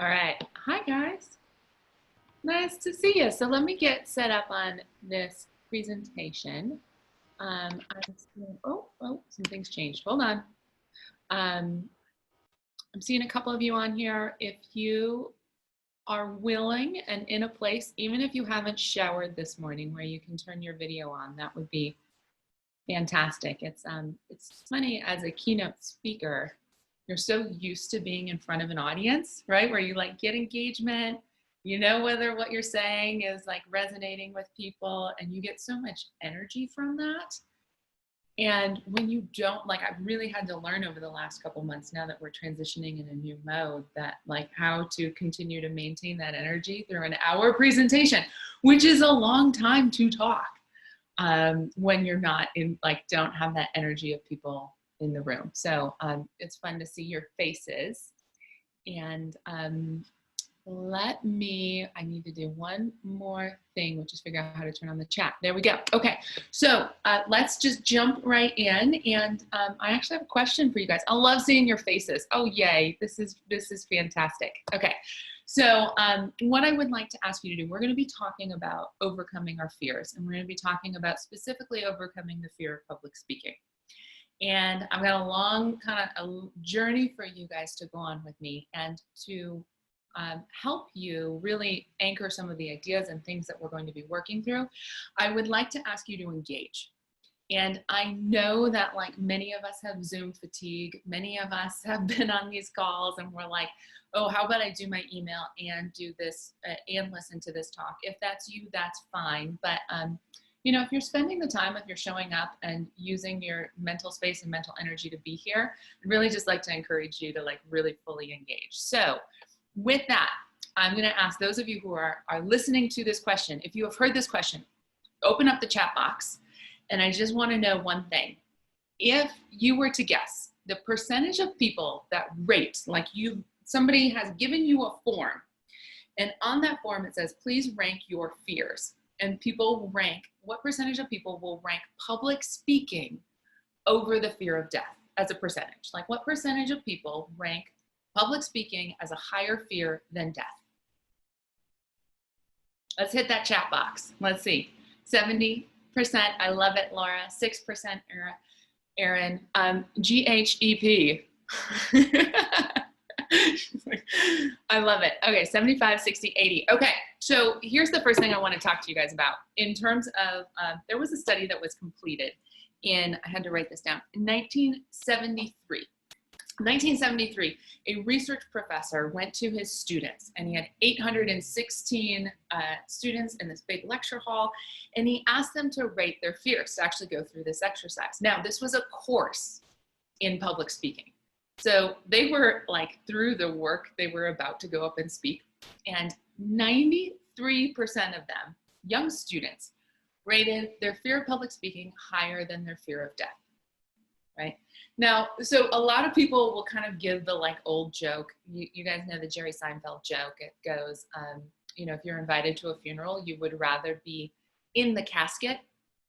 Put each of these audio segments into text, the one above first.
All right. Hi, guys. Nice to see you. So let me get set up on this presentation. I'm seeing, some things changed. Hold on. Um, I'm seeing a couple of you on here. If you are willing and in a place, even if you haven't showered this morning, where you can turn your video on, that would be fantastic. It's funny, as a keynote speaker, you're so used to being in front of an audience, right? Where you like get engagement, you know whether what you're saying is like resonating with people, and you get so much energy from that. And when you don't, like, I've really had to learn over the last couple months, now that we're transitioning in a new mode, that like how to continue to maintain that energy through an hour presentation, which is a long time to talk, when you're not in, like, don't have that energy of people in the room. So it's fun to see your faces. And I need to do one more thing, which is figure out how to turn on the chat. There we go. Okay, so let's just jump right in. And I actually have a question for you guys. I love seeing your faces. Oh, yay, this is fantastic. Okay, so what I would like to ask you to do, we're going to be talking about overcoming our fears, and we're going to be talking about specifically overcoming the fear of public speaking. And I've got a long kind of a journey for you guys to go on with me, and to help you really anchor some of the ideas and things that we're going to be working through. I would like to ask you to engage. And I know that, like, many of us have Zoom fatigue. Many of us have been on these calls and we're like, oh, how about I do my email and do this and listen to this talk? If that's you, that's fine. But you know, if you're spending the time, if you're showing up and using your mental space and mental energy to be here, I'd really just like to encourage you to like really fully engage. So with that, I'm going to ask those of you who are listening to this question, if you have heard this question, open up the chat box. And I just want to know one thing. If you were to guess the percentage of people that rate, like somebody has given you a form, and on that form it says, please rank your fears. And people will rank, what percentage of people will rank public speaking over the fear of death as a percentage? Like, what percentage of people rank public speaking as a higher fear than death? Let's hit that chat box. Let's see. 70%. I love it, Laura. 6%, Aaron. GHEP. I love it. Okay, 75, 60, 80. Okay, so here's the first thing I want to talk to you guys about. In terms of, there was a study that was completed I had to write this down, in 1973. 1973, a research professor went to his students, and he had 816 students in this big lecture hall, and he asked them to rate their fears, to actually go through this exercise. Now, this was a course in public speaking. So they were like through the work, they were about to go up and speak, and 93% of them, young students, rated their fear of public speaking higher than their fear of death. Right? Now, so a lot of people will kind of give the like old joke. You guys know the Jerry Seinfeld joke. It goes, you know, if you're invited to a funeral, you would rather be in the casket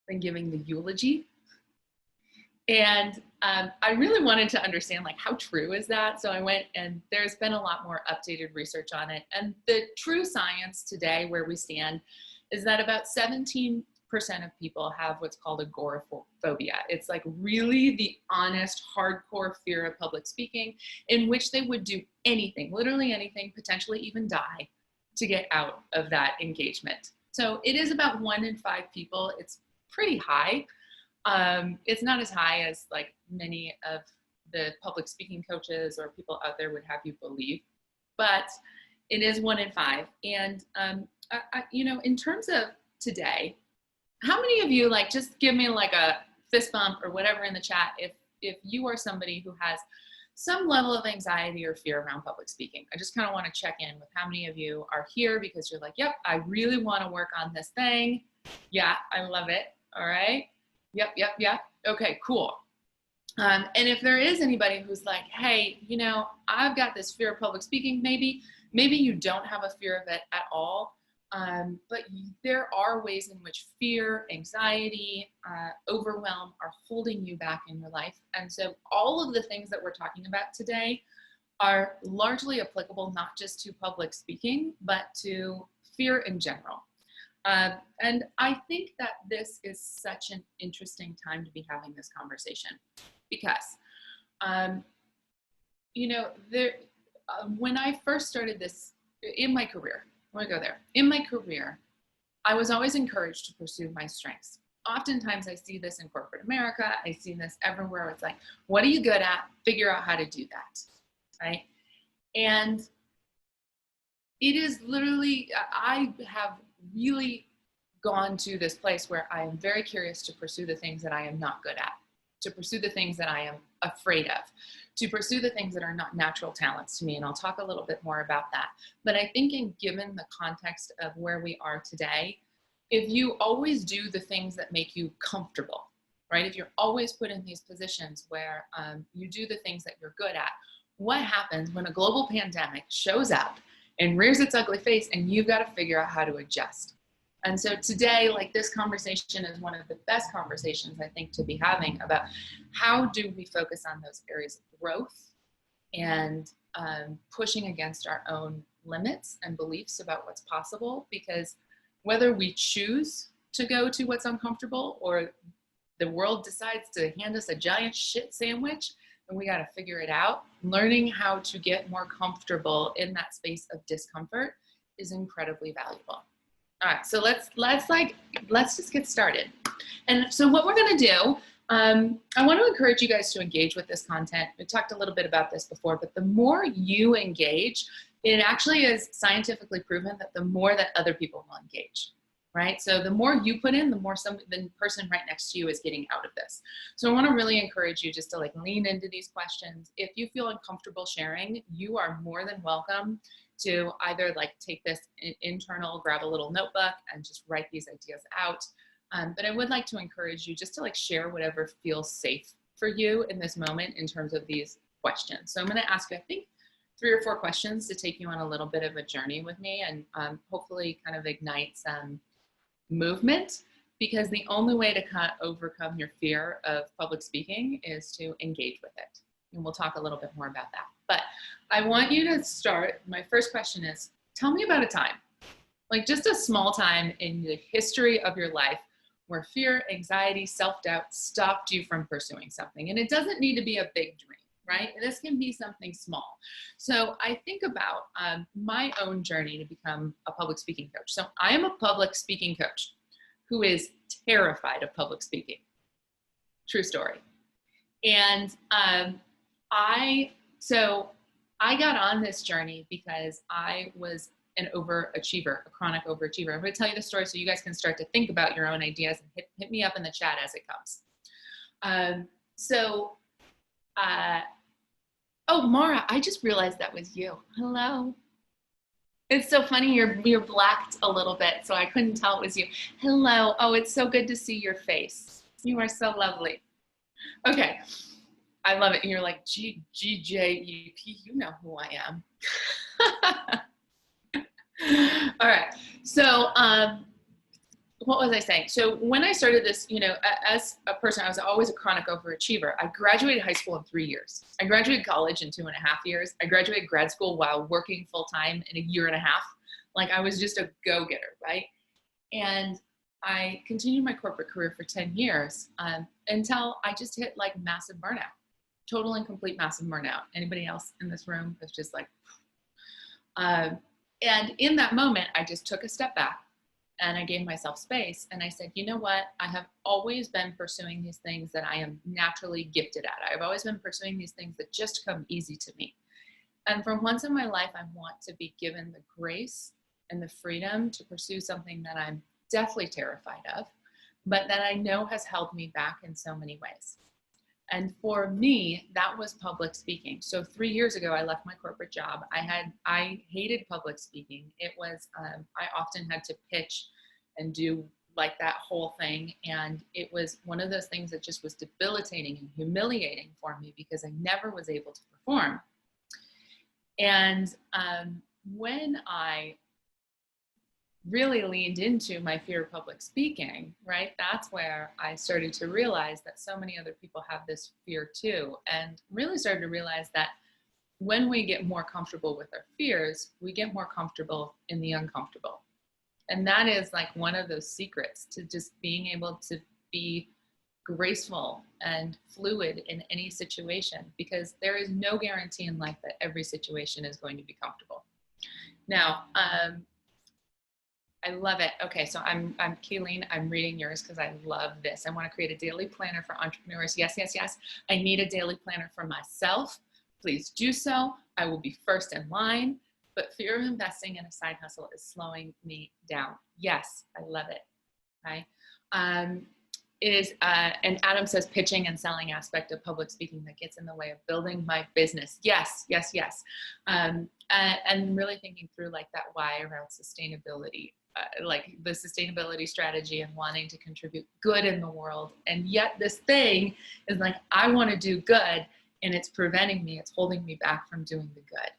than giving the eulogy. And I really wanted to understand, like, how true is that? So I went, and there's been a lot more updated research on it. And the true science today, where we stand, is that about 17% of people have what's called agoraphobia. It's like really the honest, hardcore fear of public speaking, in which they would do anything, literally anything, potentially even die, to get out of that engagement. So it is about 1 in 5 people. It's pretty high. It's not as high as like many of the public speaking coaches or people out there would have you believe, but it is 1 in 5. And you know, in terms of today, how many of you, like, just give me like a fist bump or whatever in the chat if you are somebody who has some level of anxiety or fear around public speaking. I just kind of want to check in with how many of you are here because you're like, yep, I really want to work on this thing. Yeah, I love it. All right. Yep. Okay, cool. And if there is anybody who's like, hey, you know, I've got this fear of public speaking, maybe you don't have a fear of it at all. But there are ways in which fear, anxiety, overwhelm are holding you back in your life. And so all of the things that we're talking about today are largely applicable not just to public speaking, but to fear in general. And I think that this is such an interesting time to be having this conversation because, you know, when I first started this in my career, let me go there. In my career, I was always encouraged to pursue my strengths. Oftentimes I see this in corporate America. I see this everywhere. It's like, what are you good at? Figure out how to do that, right? And it is literally, I have really gone to this place where I am very curious to pursue the things that I am not good at, to pursue the things that I am afraid of, to pursue the things that are not natural talents to me. And I'll talk a little bit more about that. But I think given the context of where we are today, if you always do the things that make you comfortable, right? If you're always put in these positions where you do the things that you're good at, what happens when a global pandemic shows up and rears its ugly face and you've got to figure out how to adjust? And so today, like, this conversation is one of the best conversations I think to be having about how do we focus on those areas of growth and pushing against our own limits and beliefs about what's possible, because whether we choose to go to what's uncomfortable or the world decides to hand us a giant shit sandwich, and we got to figure it out, learning how to get more comfortable in that space of discomfort is incredibly valuable. All right, so let's just get started. And so what we're gonna do, I want to encourage you guys to engage with this content. We talked a little bit about this before, but the more you engage, it actually is scientifically proven that the more that other people will engage, right? So the more you put in, the more the person right next to you is getting out of this. So I want to really encourage you just to like lean into these questions. If you feel uncomfortable sharing, you are more than welcome to either like take this internal, grab a little notebook and just write these ideas out. But I would like to encourage you just to like share whatever feels safe for you in this moment in terms of these questions. So I'm going to ask you, I think, 3 or 4 questions to take you on a little bit of a journey with me and hopefully kind of ignite some movement, because the only way to overcome your fear of public speaking is to engage with it. And we'll talk a little bit more about that. But I want you to start. My first question is, tell me about a time, like just a small time in the history of your life where fear, anxiety, self-doubt stopped you from pursuing something. And it doesn't need to be a big dream, right? This can be something small. So I think about my own journey to become a public speaking coach. So I am a public speaking coach who is terrified of public speaking. True story. And I got on this journey because I was an overachiever, a chronic overachiever. I'm going to tell you the story so you guys can start to think about your own ideas and hit me up in the chat as it comes. Oh, Mara, I just realized that was you. Hello. It's so funny, you're blacked a little bit, so I couldn't tell it was you. Hello. Oh, it's so good to see your face. You are so lovely. Okay. I love it. And you're like, GJEP, you know who I am. All right. So what was I saying? So when I started this, you know, as a person, I was always a chronic overachiever. I graduated high school in 3 years. I graduated college in 2.5 years. I graduated grad school while working full time in 1.5 years. Like, I was just a go-getter, right? And I continued my corporate career for 10 years until I just hit like massive burnout. Total and complete massive burnout. Anybody else in this room is just like, and in that moment, I just took a step back and I gave myself space. And I said, you know what? I have always been pursuing these things that I am naturally gifted at. I've always been pursuing these things that just come easy to me. And for once in my life, I want to be given the grace and the freedom to pursue something that I'm deathly terrified of, but that I know has held me back in so many ways. And for me, that was public speaking. So 3 years ago, I left my corporate job. I hated public speaking. It was, I often had to pitch and do like that whole thing. And it was one of those things that just was debilitating and humiliating for me because I never was able to perform. And when I really leaned into my fear of public speaking, right? That's where I started to realize that so many other people have this fear too, and really started to realize that when we get more comfortable with our fears, we get more comfortable in the uncomfortable. And that is like one of those secrets to just being able to be graceful and fluid in any situation, because there is no guarantee in life that every situation is going to be comfortable. Now, I love it. Okay, so I'm Kayleen, I'm reading yours because I love this. I want to create a daily planner for entrepreneurs. Yes, yes, yes. I need a daily planner for myself. Please do so. I will be first in line, but fear of investing in a side hustle is slowing me down. Yes, I love it. Okay. And Adam says pitching and selling aspect of public speaking that gets in the way of building my business. Yes, yes, yes. And really thinking through like that why around sustainability, like the sustainability strategy and wanting to contribute good in the world. And yet this thing is like, I want to do good and it's preventing me, it's holding me back from doing the good.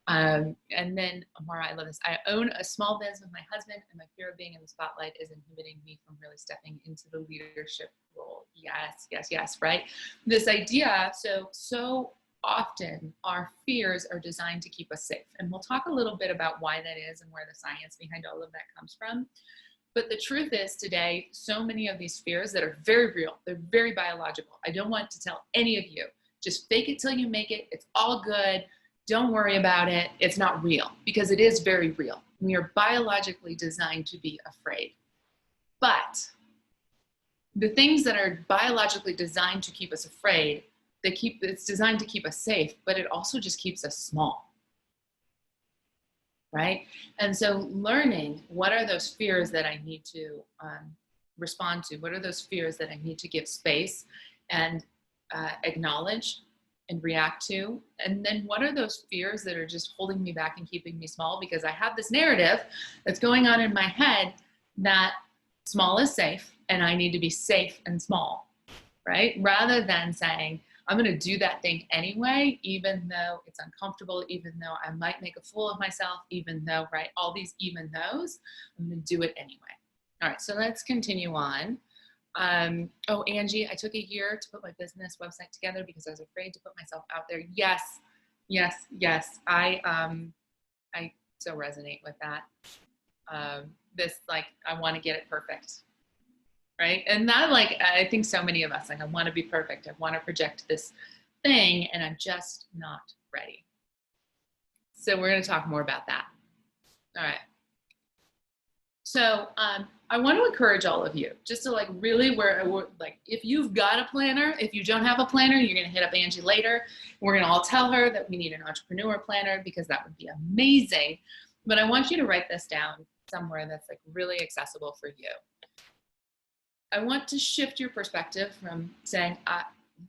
And then, Amara, I love this. I own a small business with my husband, and my fear of being in the spotlight is inhibiting me from really stepping into the leadership role. Yes, yes, yes, right? This idea, so often our fears are designed to keep us safe. And we'll talk a little bit about why that is and where the science behind all of that comes from. But the truth is today, so many of these fears that are very real, they're very biological. I don't want to tell any of you, just fake it till you make it. It's all good. Don't worry about it. It's not real, because it is very real. We are biologically designed to be afraid. But the things that are biologically designed to keep us afraid, it's designed to keep us safe, but it also just keeps us small, right? And so learning what are those fears that I need to respond to? What are those fears that I need to give space and acknowledge and react to? And then what are those fears that are just holding me back and keeping me small? Because I have this narrative that's going on in my head that small is safe and I need to be safe and small, right? Rather than saying, I'm going to do that thing anyway, even though it's uncomfortable, even though I might make a fool of myself, even though, right? All these even though, I'm going to do it anyway. All right, so let's continue on. Oh, Angie, I took a year to put my business website together because I was afraid to put myself out there. Yes, yes, yes. I so resonate with that. This, like, I want to get it perfect, right? And that, like, I think so many of us, like, I want to be perfect. I want to project this thing, and I'm just not ready. So we're going to talk more about that. All right. So I want to encourage all of you just to like really like if you've got a planner, if you don't have a planner, you're going to hit up Angie later. We're going to all tell her that we need an entrepreneur planner because that would be amazing. But I want you to write this down somewhere that's like really accessible for you. I want to shift your perspective from saying,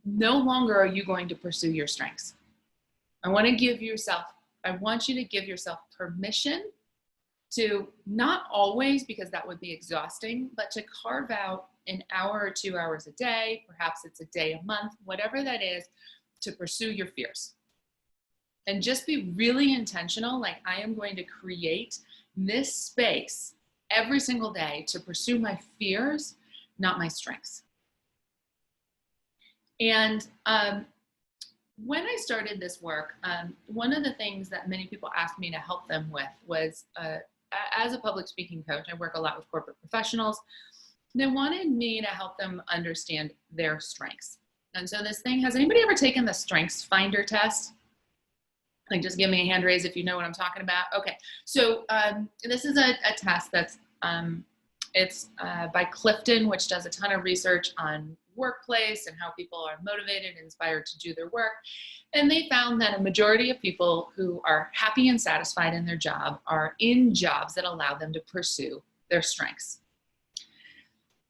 no longer are you going to pursue your strengths. I want you to give yourself permission to not always, because that would be exhausting, but to carve out an hour or 2 hours a day, perhaps it's a day a month, whatever that is, to pursue your fears. And just be really intentional, like I am going to create this space every single day to pursue my fears, not my strengths. And when I started this work, one of the things that many people asked me to help them with was, as a public speaking coach, I work a lot with corporate professionals. They wanted me to help them understand their strengths. And so this thing, has anybody ever taken the Strengths Finder test? Like, just give me a hand raise if you know what I'm talking about. Okay, so this is a test that's, it's by Clifton, which does a ton of research on workplace and how people are motivated and inspired to do their work. And they found that a majority of people who are happy and satisfied in their job are in jobs that allow them to pursue their strengths.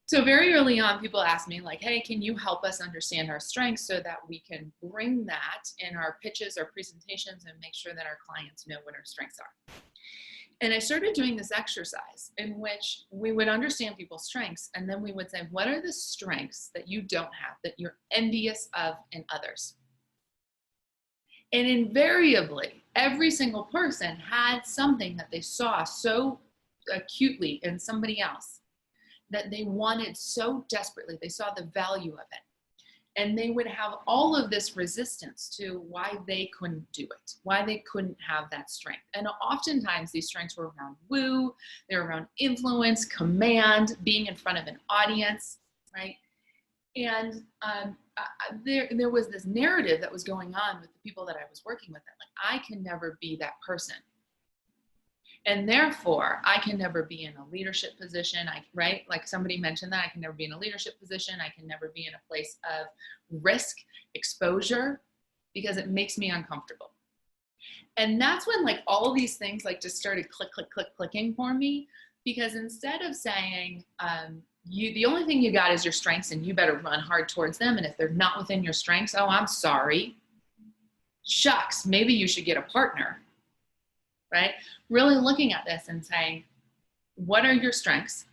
So very early on, people asked me like, hey, can you help us understand our strengths so that we can bring that in our pitches, our presentations, and make sure that our clients know what our strengths are. And I started doing this exercise in which we would understand people's strengths, and then we would say, what are the strengths that you don't have, that you're envious of in others? And invariably, every single person had something that they saw so acutely in somebody else that they wanted so desperately. They saw the value of it. And they would have all of this resistance to why they couldn't do it, why they couldn't have that strength. And oftentimes these strengths were around woo, they're around influence, command, being in front of an audience, right? And there was this narrative that was going on with the people that I was working with, that like, I can never be that person. And therefore, I can never be in a leadership position, right? Like somebody mentioned that I can never be in a leadership position. I can never be in a place of risk, exposure, because it makes me uncomfortable. And that's when like all these things like just started clicking for me, because instead of saying, the only thing you got is your strengths and you better run hard towards them. And if they're not within your strengths, oh, I'm sorry. Shucks, maybe you should get a partner. Right? Really looking at this and saying, what are your strengths?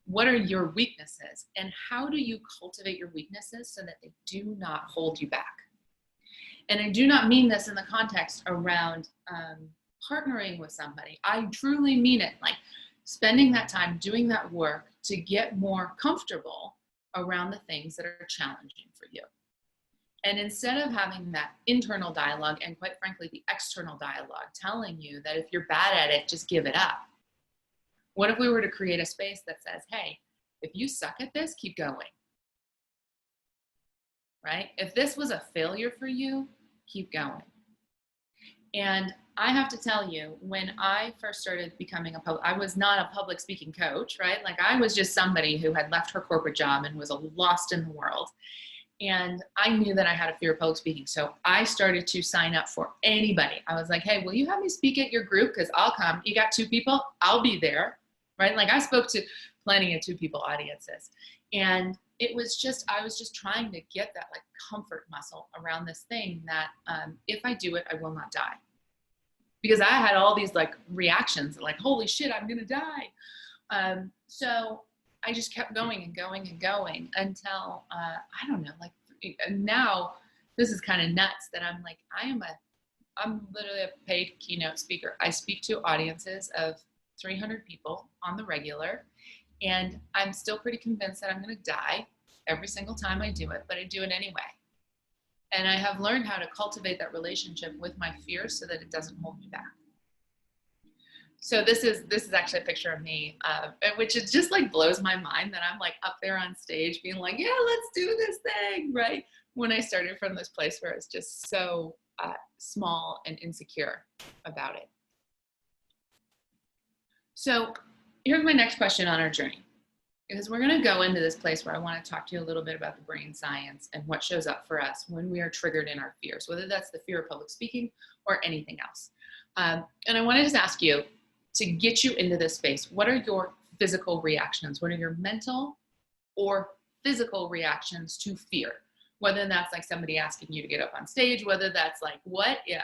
What are your weaknesses? And how do you cultivate your weaknesses so that they do not hold you back? And I do not mean this in the context around partnering with somebody. I truly mean it, like spending that time doing that work to get more comfortable around the things that are challenging for you. And instead of having that internal dialogue and quite frankly, the external dialogue telling you that if you're bad at it, just give it up. What if we were to create a space that says, hey, if you suck at this, keep going, right? If this was a failure for you, keep going. And I have to tell you, when I first started becoming I was not a public speaking coach, right? Like I was just somebody who had left her corporate job and was lost in the world. And I knew that I had a fear of public speaking. So I started to sign up for anybody. I was like, hey, will you have me speak at your group? Because I'll come. You got 2 people, I'll be there, right? Like I spoke to plenty of 2 people audiences. And it was just, I was just trying to get that like comfort muscle around this thing that if I do it, I will not die. Because I had all these like reactions like, holy shit, I'm going to die. So I just kept going and going and going until, I don't know, like now this is kind of nuts that I'm like, I'm literally a paid keynote speaker. I speak to audiences of 300 people on the regular, and I'm still pretty convinced that I'm going to die every single time I do it, but I do it anyway. And I have learned how to cultivate that relationship with my fears so that it doesn't hold me back. So this is actually a picture of me, which is just like blows my mind that I'm like up there on stage being like, yeah, let's do this thing, right? When I started from this place where it's just so small and insecure about it. So here's my next question on our journey, because we're going to go into this place where I want to talk to you a little bit about the brain science and what shows up for us when we are triggered in our fears, whether that's the fear of public speaking or anything else. And I want to just ask you, to get you into this space, what are your physical reactions? What are your mental or physical reactions to fear? Whether that's like somebody asking you to get up on stage, whether that's like, what if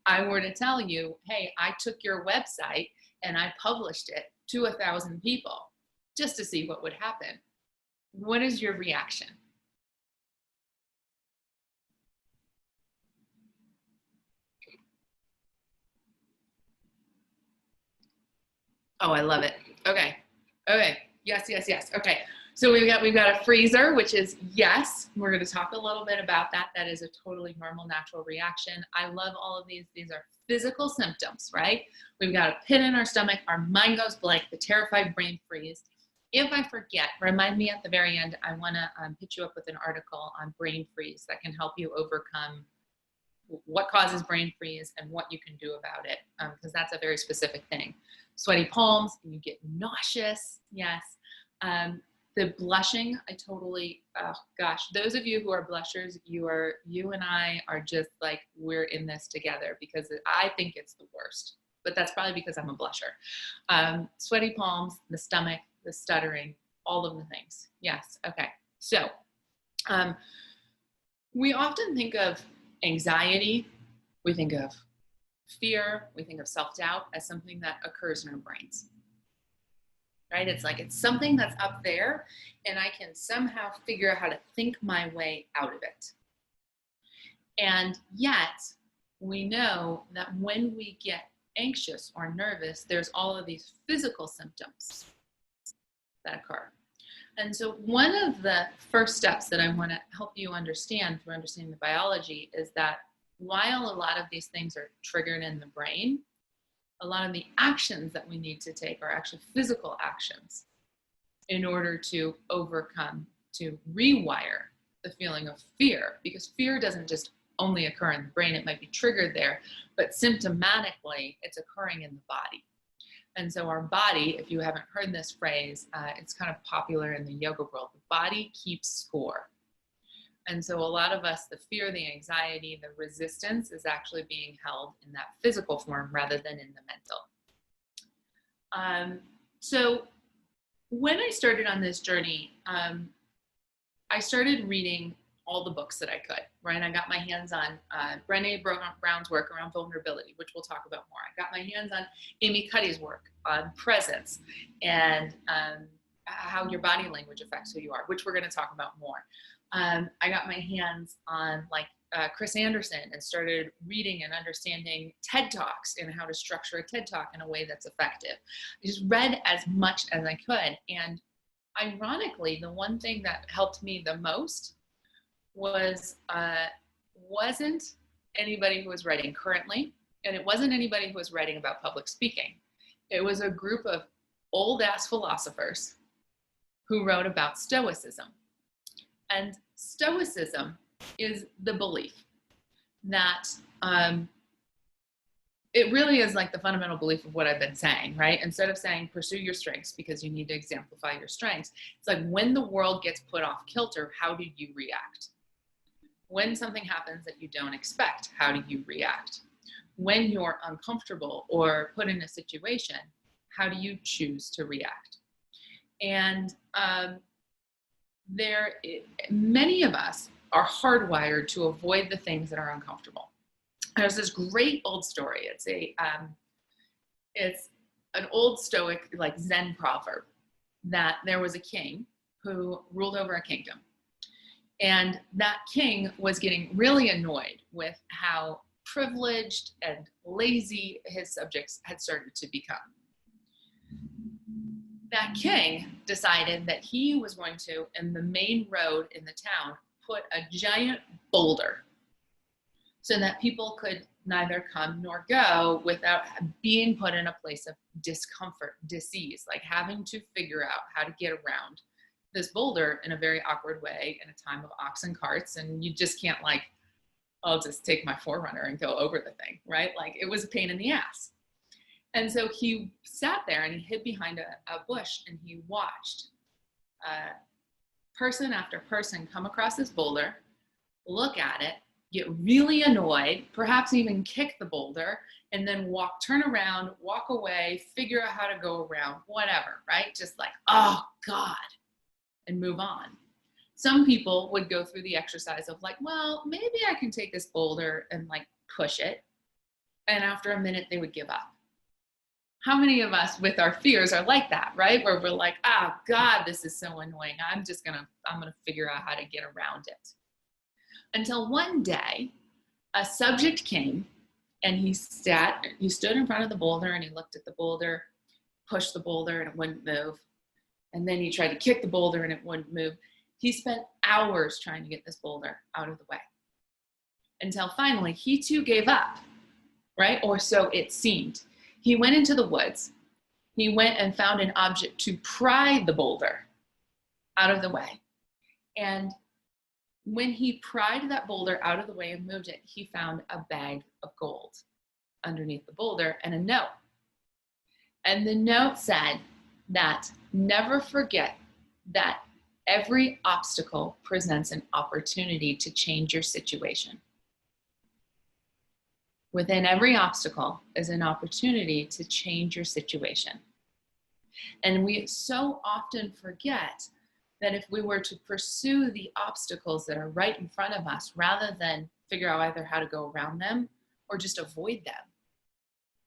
I were to tell you, hey, I took your website and I published it to 1,000 people just to see what would happen? What is your reaction? Oh, I love it. Okay. Okay. Yes, yes, yes. Okay. So we've got a freezer, which is yes. We're going to talk a little bit about that. That is a totally normal, natural reaction. I love all of these. These are physical symptoms, right? We've got a pit in our stomach. Our mind goes blank. The terrified brain freeze. If I forget, remind me at the very end. I want to hit you up with an article on brain freeze that can help you overcome what causes brain freeze and what you can do about it, because that's a very specific thing. Sweaty palms, you get nauseous, yes. The blushing, I totally, oh gosh, those of you who are blushers, you and I are just like, we're in this together, because I think it's the worst, but that's probably because I'm a blusher. Sweaty palms, the stomach, the stuttering, all of the things. Yes, okay. So we often think of anxiety, we think of fear, we think of self-doubt as something that occurs in our brains, right? It's like, it's something that's up there and I can somehow figure out how to think my way out of it. And yet we know that when we get anxious or nervous, there's all of these physical symptoms that occur. And so one of the first steps that I want to help you understand through understanding the biology is that while a lot of these things are triggered in the brain, a lot of the actions that we need to take are actually physical actions in order to overcome, to rewire the feeling of fear, because fear doesn't just only occur in the brain. It might be triggered there, but symptomatically it's occurring in the body. And so our body, if you haven't heard this phrase, it's kind of popular in the yoga world. The body keeps score. And so a lot of us, the fear, the anxiety, the resistance is actually being held in that physical form rather than in the mental. So when I started on this journey, I started reading all the books that I could, right? I got my hands on Brené Brown's work around vulnerability, which we'll talk about more. I got my hands on Amy Cuddy's work on presence and how your body language affects who you are, which we're going to talk about more. I got my hands on Chris Anderson and started reading and understanding TED Talks and how to structure a TED Talk in a way that's effective. I just read as much as I could. And ironically, the one thing that helped me the most wasn't anybody who was writing currently, and it wasn't anybody who was writing about public speaking. It was a group of old ass philosophers who wrote about Stoicism. And Stoicism is the belief that it really is like the fundamental belief of what I've been saying, right? Instead of saying pursue your strengths because you need to exemplify your strengths, it's like when the world gets put off kilter, how do you react? When something happens that you don't expect, how do you react? When you're uncomfortable or put in a situation, how do you choose to react? And many of us are hardwired to avoid the things that are uncomfortable. There's this great old story. It's an old Stoic, like Zen proverb, that there was a king who ruled over a kingdom. And that king was getting really annoyed with how privileged and lazy his subjects had started to become. That king decided that he was going to, in the main road in the town, put a giant boulder so that people could neither come nor go without being put in a place of discomfort, disease, like having to figure out how to get around this boulder in a very awkward way in a time of ox and carts, and you just can't I'll just take my Forerunner and go over the thing, right? Like it was a pain in the ass. And so he sat there and he hid behind a bush and he watched person after person come across this boulder, look at it, get really annoyed, perhaps even kick the boulder, and then turn around, walk away, figure out how to go around, whatever, right? Just like, oh God, and move on. Some people would go through the exercise of well, maybe I can take this boulder and push it. And after a minute, they would give up. How many of us with our fears are like that, right? Where we're like, oh God, this is so annoying. I'm going to figure out how to get around it. Until one day, a subject came and he stood in front of the boulder and he looked at the boulder, pushed the boulder and it wouldn't move. And then he tried to kick the boulder and it wouldn't move. He spent hours trying to get this boulder out of the way until finally he too gave up, right? Or so it seemed. He went into the woods. He went and found an object to pry the boulder out of the way. And when he pried that boulder out of the way and moved it, he found a bag of gold underneath the boulder and a note. And the note said that never forget that every obstacle presents an opportunity to change your situation. Within every obstacle is an opportunity to change your situation. And we so often forget that if we were to pursue the obstacles that are right in front of us, rather than figure out either how to go around them or just avoid them,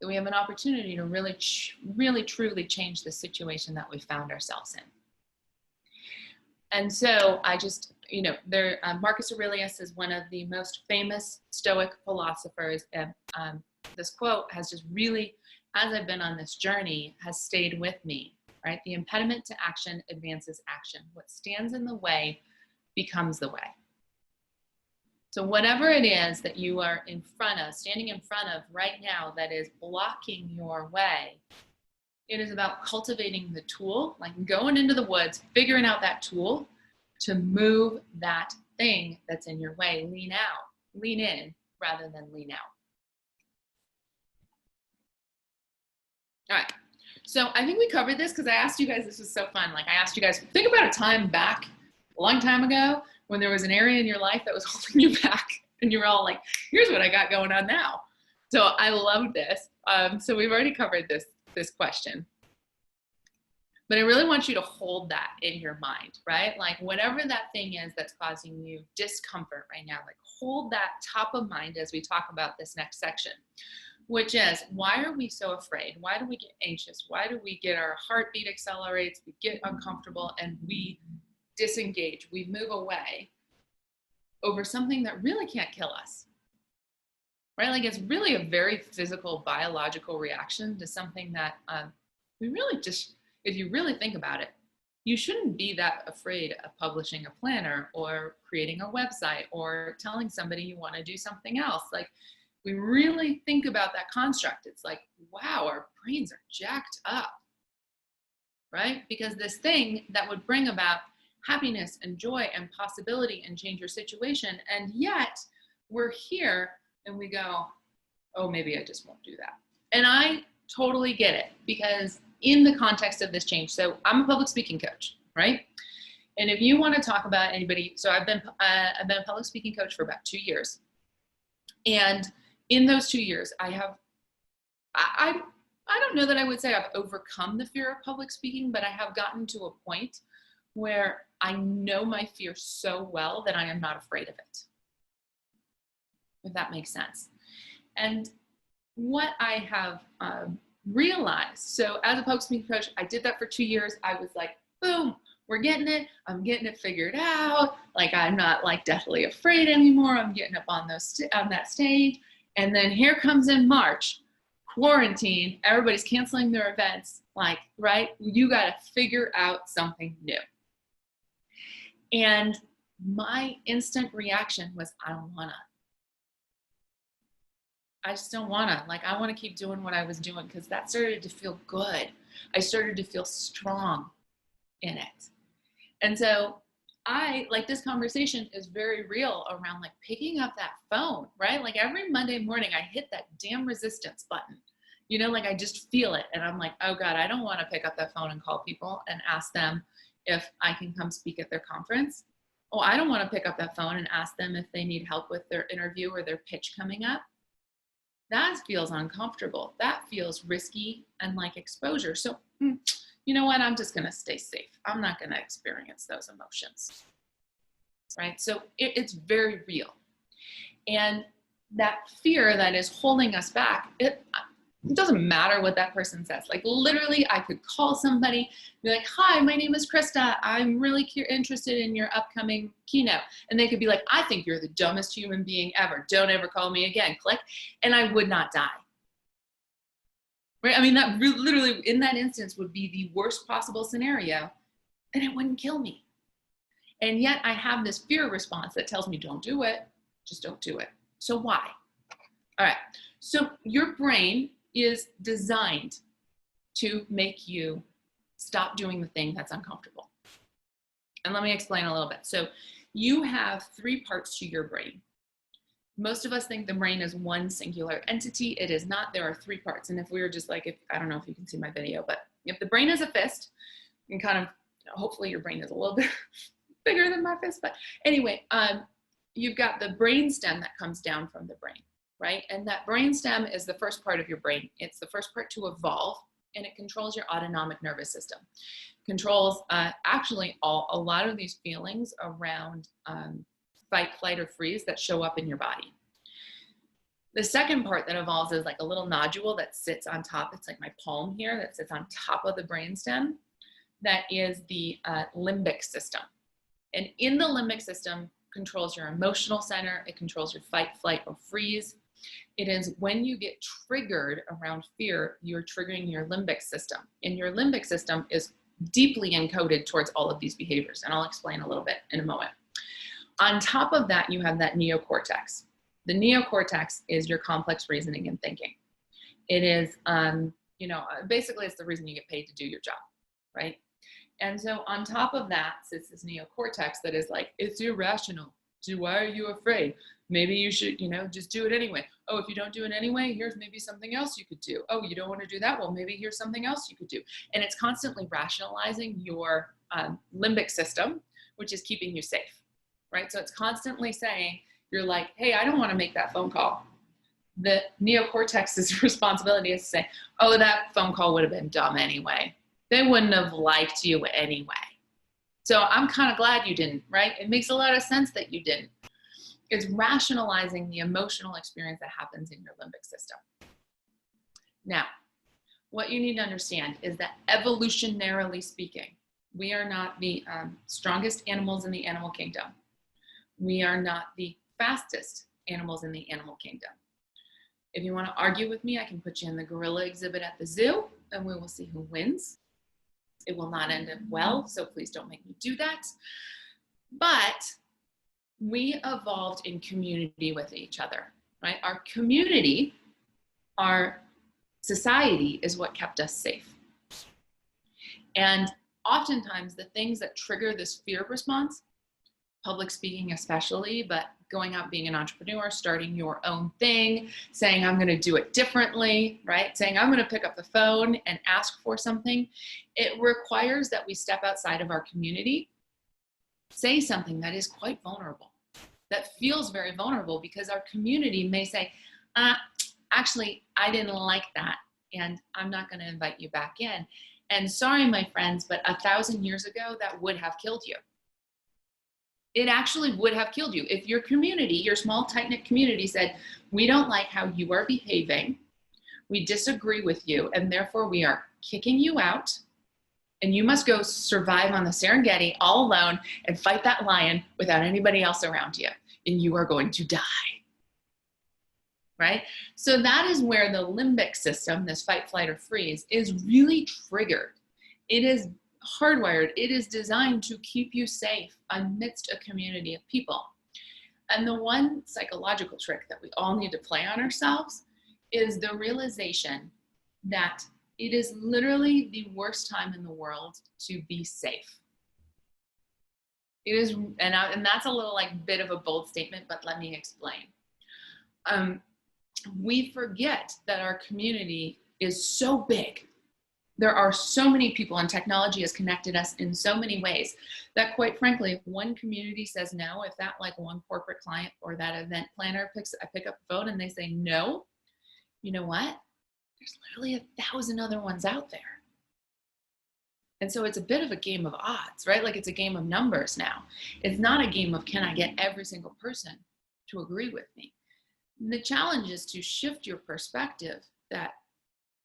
that we have an opportunity to really truly change the situation that we found ourselves in. And so Marcus Aurelius is one of the most famous Stoic philosophers. And this quote has just really, as I've been on this journey, has stayed with me right? The impediment to action advances action. What stands in the way becomes the way. So whatever it is that you are in front of, standing in front of right now that is blocking your way, it is about cultivating the tool, like going into the woods, figuring out that tool to move that thing that's in your way. Lean out, lean in rather than lean out. All right, so I think we covered this because I asked you guys, this was so fun. Like I asked you guys, think about a time back a long time ago when there was an area in your life that was holding you back and you were all like, here's what I got going on now. So I love this. So we've already covered this question. But I really want you to hold that in your mind, right? Like whatever that thing is that's causing you discomfort right now, like hold that top of mind as we talk about this next section, which is, why are we so afraid? Why do we get anxious? Why do we get our heartbeat accelerates, we get uncomfortable, and we disengage, we move away over something that really can't kill us, right? Like it's really a very physical, biological reaction to something that we really just, if you really think about it, you shouldn't be that afraid of publishing a planner or creating a website or telling somebody you want to do something else. Like we really think about that construct. It's like, wow, our brains are jacked up, right? Because this thing that would bring about happiness and joy and possibility and change your situation, and yet we're here and we go, oh, maybe I just won't do that. And I totally get it, because in the context of this change, so I'm a public speaking coach, right? And if you want to talk about anybody, so I've been a public speaking coach for about 2 years, and in those 2 years, I don't know that I would say I've overcome the fear of public speaking, but I have gotten to a point where I know my fear so well that I am not afraid of it, if that makes sense. And what I have realized, so as a public speaking coach, I did that for 2 years. I was like, boom, we're getting it. I'm getting it figured out. Like I'm not like deathly afraid anymore. I'm getting up on that stage. And then here comes in March, quarantine, everybody's canceling their events. Like, right, you got to figure out something new. And my instant reaction was, I don't wanna. I just don't wanna. Like, I wanna keep doing what I was doing, because that started to feel good. I started to feel strong in it. And so like this conversation is very real around like picking up that phone, right? Like every Monday morning I hit that damn resistance button. You know, like I just feel it. And I'm like, oh God, I don't wanna pick up that phone and call people and ask them if I can come speak at their conference. Oh, I don't want to pick up that phone and ask them if they need help with their interview or their pitch coming up. That feels uncomfortable. That feels risky and like exposure. So, you know what? I'm just going to stay safe. I'm not going to experience those emotions, right? So it's very real. And that fear that is holding us back, it doesn't matter what that person says. Like literally I could call somebody, be like, hi, my name is Krista. I'm really interested in your upcoming keynote. And they could be like, I think you're the dumbest human being ever. Don't ever call me again. Click. And I would not die. Right? I mean, that literally in that instance would be the worst possible scenario, and it wouldn't kill me. And yet I have this fear response that tells me, don't do it. Just don't do it. So why? All right. So your brain is designed to make you stop doing the thing that's uncomfortable. And let me explain a little bit. So you have 3 parts to your brain. Most of us think the brain is one singular entity. It is not. There are 3 parts. And if we were just like, I don't know if you can see my video, but if the brain is a fist, and kind of, hopefully your brain is a little bit bigger than my fist, but anyway, you've got the brain stem that comes down from the brain. Right? And that brainstem is the first part of your brain. It's the first part to evolve, and it controls your autonomic nervous system. Controls actually a lot of these feelings around fight, flight, or freeze that show up in your body. The second part that evolves is like a little nodule that sits on top. It's like my palm here that sits on top of the brainstem. That is the limbic system. And in the limbic system controls your emotional center. It controls your fight, flight, or freeze. It is when you get triggered around fear, you're triggering your limbic system. And your limbic system is deeply encoded towards all of these behaviors. And I'll explain a little bit in a moment. On top of that, you have that neocortex. The neocortex is your complex reasoning and thinking. It is, basically it's the reason you get paid to do your job, right? And so on top of that sits this neocortex that is like, it's irrational. Why are you afraid? Maybe you should, just do it anyway. Oh, if you don't do it anyway, here's maybe something else you could do. Oh, you don't want to do that? Well, maybe here's something else you could do. And it's constantly rationalizing your limbic system, which is keeping you safe, right? So it's constantly saying, you're like, hey, I don't want to make that phone call. The neocortex's responsibility is to say, oh, that phone call would have been dumb anyway. They wouldn't have liked you anyway. So I'm kind of glad you didn't, right? It makes a lot of sense that you didn't. It's rationalizing the emotional experience that happens in your limbic system. Now, what you need to understand is that evolutionarily speaking, we are not the strongest animals in the animal kingdom. We are not the fastest animals in the animal kingdom. If you want to argue with me, I can put you in the gorilla exhibit at the zoo and we will see who wins. It will not end up well, so please don't make me do that. But we evolved in community with each other, right? Our community, our society is what kept us safe. And oftentimes the things that trigger this fear response, public speaking especially, but going out being an entrepreneur, starting your own thing, saying I'm going to do it differently, right? Saying I'm going to pick up the phone and ask for something. It requires that we step outside of our community, say something that is quite vulnerable, that feels very vulnerable, because our community may say, actually, I didn't like that, and I'm not going to invite you back in. And sorry, my friends, but 1,000 years ago, that would have killed you. It actually would have killed you. If your community, your small, tight-knit community said, we don't like how you are behaving, we disagree with you, and therefore we are kicking you out, and you must go survive on the Serengeti all alone and fight that lion without anybody else around you, and you are going to die, right? So that is where the limbic system, this fight, flight, or freeze, is really triggered. It is hardwired. It is designed to keep you safe amidst a community of people. And the one psychological trick that we all need to play on ourselves is the realization that it is literally the worst time in the world to be safe. It is, and that's a little like bit of a bold statement, but let me explain. We forget that our community is so big. There are so many people, and technology has connected us in so many ways that, quite frankly, if one community says no, if that like one corporate client or that event planner pick up the phone and they say no, you know what? There's literally 1,000 other ones out there. And so it's a bit of a game of odds, right? Like it's a game of numbers now. It's not a game of can I get every single person to agree with me? And the challenge is to shift your perspective that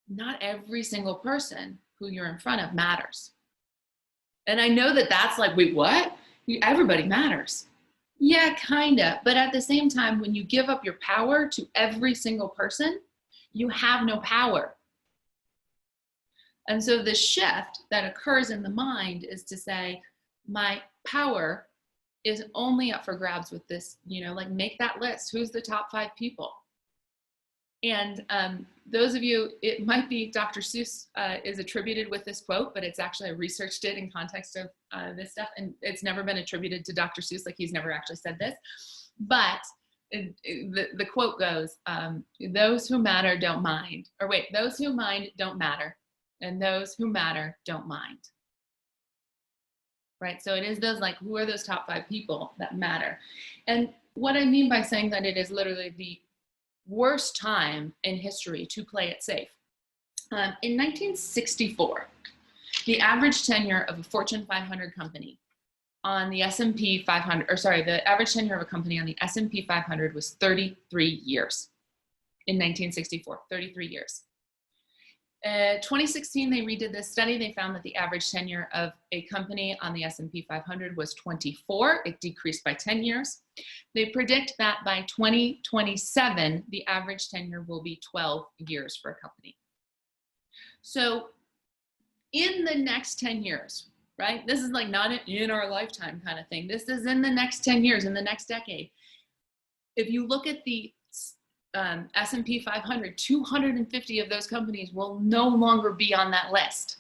not every single person who you're in front of matters. And I know that that's like, wait, what? Everybody matters. Yeah, kinda. But at the same time, when you give up your power to every single person, you have no power. And so the shift that occurs in the mind is to say, my power is only up for grabs with this, like make that list. Who's the top 5 people? And those of you, it might be Dr. Seuss is attributed with this quote, but it's actually, I researched it in context of this stuff, and it's never been attributed to Dr. Seuss, like he's never actually said this. But the quote goes, those who matter don't mind, or wait, those who mind don't matter, and those who matter don't mind. Right, so it is those like, who are those top 5 people that matter? And what I mean by saying that it is literally the worst time in history to play it safe. In 1964, the average tenure of a Fortune 500 company on the S&P 500, the average tenure of a company on the S&P 500 was 33 years. In 1964, 33 years. 2016, they redid this study. They found that the average tenure of a company on the S&P 500 was 24. It decreased by 10 years. They predict that by 2027, the average tenure will be 12 years for a company. So in the next 10 years, right? This is like not in our lifetime kind of thing. This is in the next 10 years, in the next decade. If you look at the S&P 500, 250 of those companies will no longer be on that list.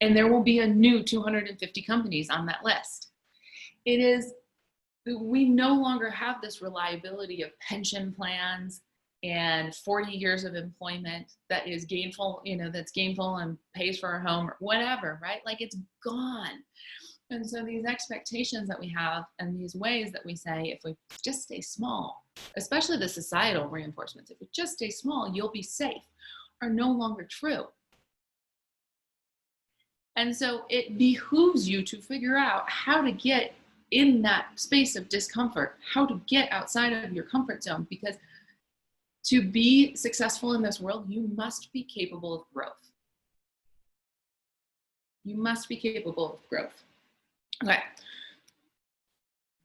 And there will be a new 250 companies on that list. We no longer have this reliability of pension plans and 40 years of employment that is gainful, that's gainful and pays for our home or whatever, right? Like it's gone. And so these expectations that we have and these ways that we say, if we just stay small, especially the societal reinforcements, if we just stay small, you'll be safe, are no longer true. And so it behooves you to figure out how to get in that space of discomfort, how to get outside of your comfort zone, because to be successful in this world, you must be capable of growth. You must be capable of growth. Okay.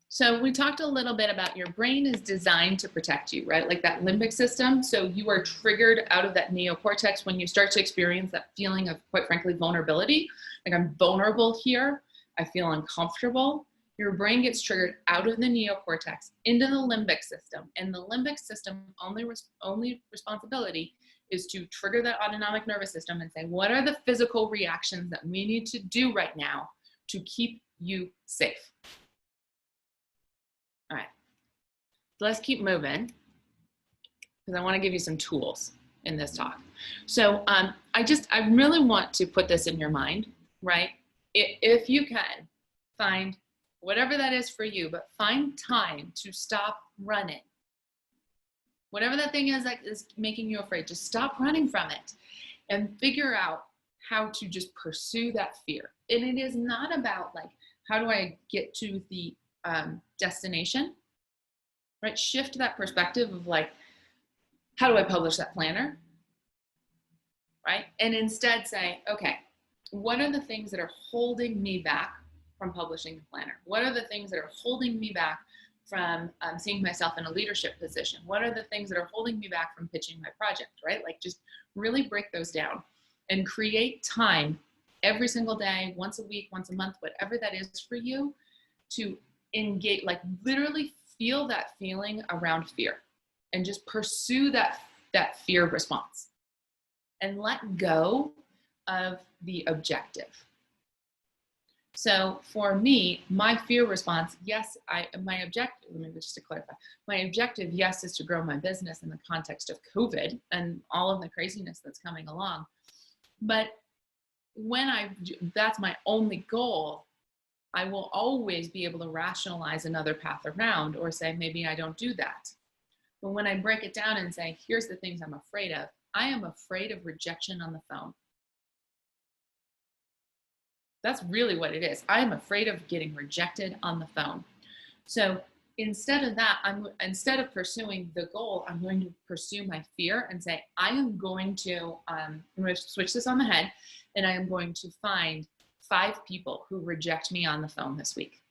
So we talked a little bit about your brain is designed to protect you, right? Like that limbic system. So you are triggered out of that neocortex when you start to experience that feeling of, quite frankly, vulnerability. Like I'm vulnerable here. I feel uncomfortable. Your brain gets triggered out of the neocortex into the limbic system. And the limbic system only responsibility is to trigger that autonomic nervous system and say, what are the physical reactions that we need to do right now to keep you safe? All right, so let's keep moving because I want to give you some tools in this talk. So I really want to put this in your mind, right? If you can find whatever that is for you, but find time to stop running. Whatever that thing is that is making you afraid, just stop running from it and figure out how to just pursue that fear. And it is not about like, how do I get to the destination, right? Shift that perspective of like, how do I publish that planner, right? And instead say, okay, what are the things that are holding me back from publishing the planner? What are the things that are holding me back from seeing myself in a leadership position? What are the things that are holding me back from pitching my project, right? Like just really break those down and create time every single day, once a week, once a month, whatever that is for you, to engage, like literally feel that feeling around fear and just pursue that fear response and let go of the objective. So for me, my fear response, yes, my objective, let me just to clarify, my objective, yes, is to grow my business in the context of COVID and all of the craziness that's coming along. But that's my only goal, I will always be able to rationalize another path around or say, maybe I don't do that. But when I break it down and say, here's the things I'm afraid of, I am afraid of rejection on the phone. That's really what it is. I am afraid of getting rejected on the phone. So instead of that, instead of pursuing the goal, I'm going to pursue my fear and say, I'm going to switch this on the head, and I am going to find 5 people who reject me on the phone this week.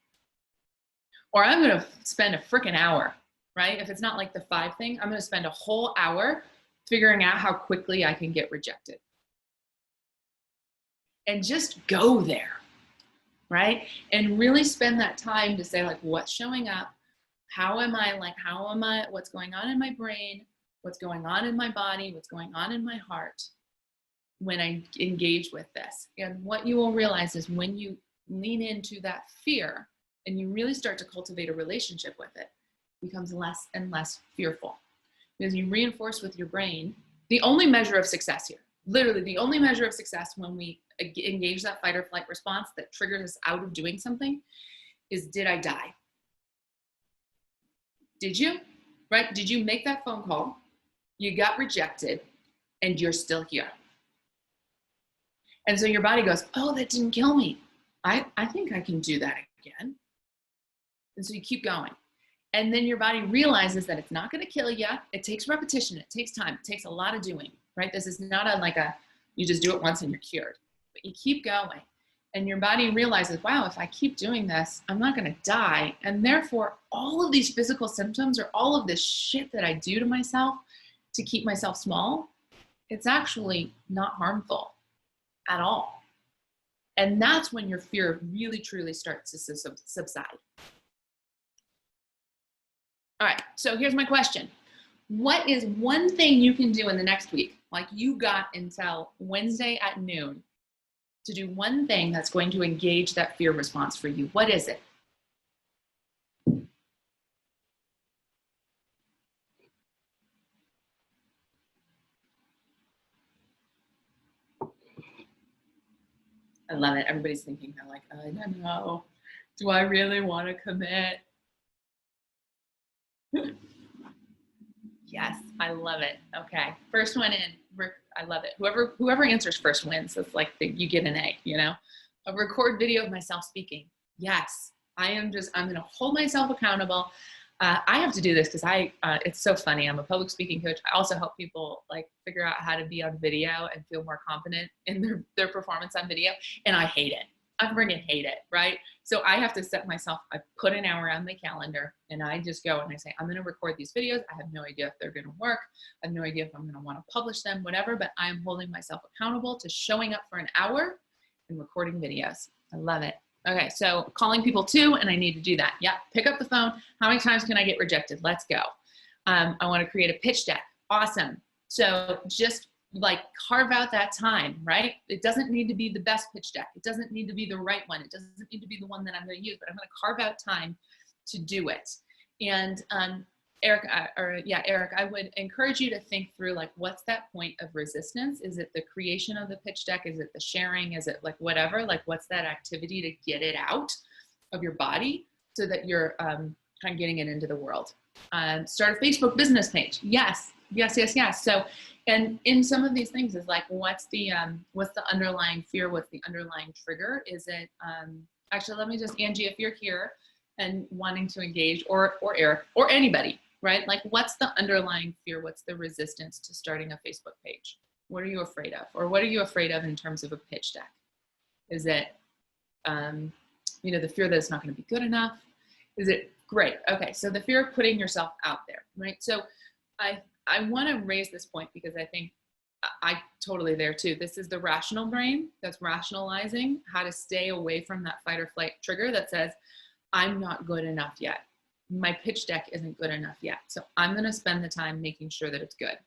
Or I'm going to spend a freaking hour, right? If it's not like the 5 thing, I'm going to spend a whole hour figuring out how quickly I can get rejected. And just go there, right? And really spend that time to say, like, what's showing up? What's going on in my brain? What's going on in my body? What's going on in my heart when I engage with this? And what you will realize is when you lean into that fear and you really start to cultivate a relationship with it, it becomes less and less fearful. Because you reinforce with your brain, the only measure of success here, literally the only measure of success when we engage that fight or flight response that triggers us out of doing something is, did I die? Did you? Right? Did you make that phone call? You got rejected and you're still here. And so your body goes, oh, that didn't kill me. I think I can do that again. And so you keep going. And then your body realizes that it's not going to kill you. It takes repetition. It takes time. It takes a lot of doing, right? This is not like a You just do it once and you're cured. But you keep going. And your body realizes, wow, if I keep doing this, I'm not going to die. And therefore, all of these physical symptoms or all of this shit that I do to myself to keep myself small, it's actually not harmful at all. And that's when your fear really, truly starts to subside. All right, so here's my question. What is one thing you can do in the next week? Like you got until Wednesday at noon to do one thing that's going to engage that fear response for you. What is it? I love it. Everybody's thinking, they're like, I don't know. Do I really want to commit? Yes, I love it. Okay, first one in. I love it. Whoever answers first wins. It's like you get an A, you know? A record video of myself speaking. Yes, I'm going to hold myself accountable. I have to do this because it's so funny. I'm a public speaking coach. I also help people like figure out how to be on video and feel more confident in their performance on video. And I hate it. I freaking hate it, right? So I have to set myself, I put an hour on my calendar and I just go and I say, I'm going to record these videos. I have no idea if they're going to work. I have no idea if I'm going to want to publish them, whatever, but I am holding myself accountable to showing up for an hour and recording videos. I love it. Okay, so calling people too, and I need to do that. Yeah, pick up the phone. How many times can I get rejected? Let's go. I want to create a pitch deck. Awesome. So just like carve out that time, right? It doesn't need to be the best pitch deck. It doesn't need to be the right one. It doesn't need to be the one that I'm going to use, but I'm going to carve out time to do it. And Eric, I would encourage you to think through like, what's that point of resistance? Is it the creation of the pitch deck? Is it the sharing? Is it like whatever? Like, what's that activity to get it out of your body so that you're kind of getting it into the world? Start a Facebook business page. Yes. So, and in some of these things is like, what's the underlying fear? What's the underlying trigger? Is it, actually, let me just, Angie, if you're here and wanting to engage, or Eric, or anybody, right? Like, what's the underlying fear? What's the resistance to starting a Facebook page? What are you afraid of? Or what are you afraid of in terms of a pitch deck? Is it, the fear that it's not going to be good enough? Is it great? Okay, so the fear of putting yourself out there, right? So I want to raise this point because I think I totally there too. This is the rational brain that's rationalizing how to stay away from that fight or flight trigger that says, I'm not good enough yet. My pitch deck isn't good enough yet. So I'm going to spend the time making sure that it's good.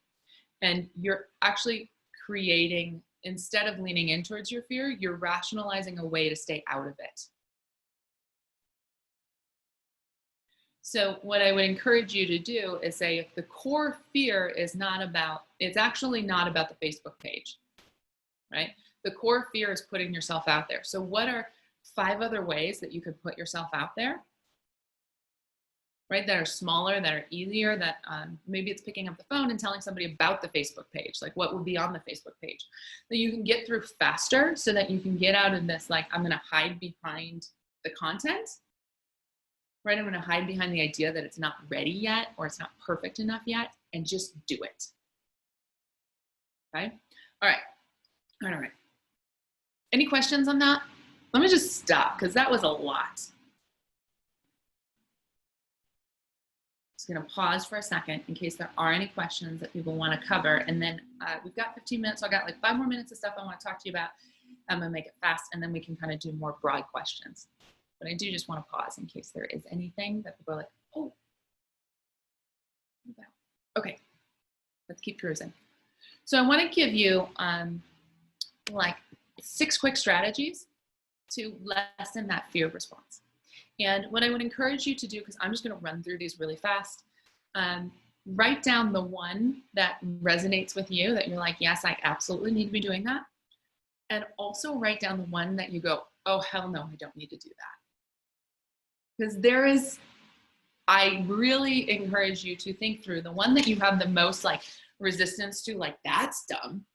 And you're actually creating, instead of leaning in towards your fear, you're rationalizing a way to stay out of it. So what I would encourage you to do is say, if the core fear is not about, it's actually not about the Facebook page, right? The core fear is putting yourself out there. So what are 5 other ways that you could put yourself out there, right? That are smaller, that are easier, that maybe it's picking up the phone and telling somebody about the Facebook page, like what would be on the Facebook page, that you can get through faster so that you can get out of this, like, I'm going to hide behind the content, right? I'm going to hide behind the idea that it's not ready yet or it's not perfect enough yet, and just do it. Okay? All right. Any questions on that? Let me just stop because that was a lot. Just going to pause for a second in case there are any questions that people want to cover. And then we've got 15 minutes. So I got like 5 more minutes of stuff I want to talk to you about. I'm going to make it fast, and then we can kind of do more broad questions. But I do just want to pause in case there is anything that people are like, oh, okay, let's keep cruising. So I want to give you like 6 quick strategies to lessen that fear response. And what I would encourage you to do, because I'm just going to run through these really fast, write down the one that resonates with you, that you're like, yes, I absolutely need to be doing that. And also write down the one that you go, oh, hell no, I don't need to do that. Because I really encourage you to think through the one that you have the most like resistance to, like, that's dumb,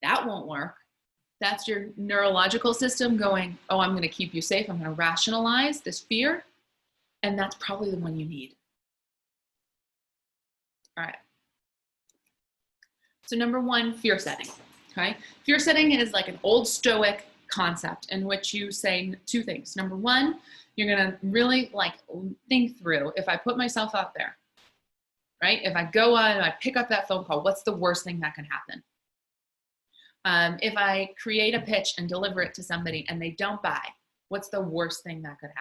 that won't work. That's your neurological system going, oh, I'm going to keep you safe. I'm going to rationalize this fear. And that's probably the one you need. All right. So number 1, fear setting. okay? Fear setting is like an old Stoic concept in which you say two things. Number one, you're gonna really like think through, if I put myself out there, right? If I go on and I pick up that phone call, what's the worst thing that can happen? If I create a pitch and deliver it to somebody and they don't buy, what's the worst thing that could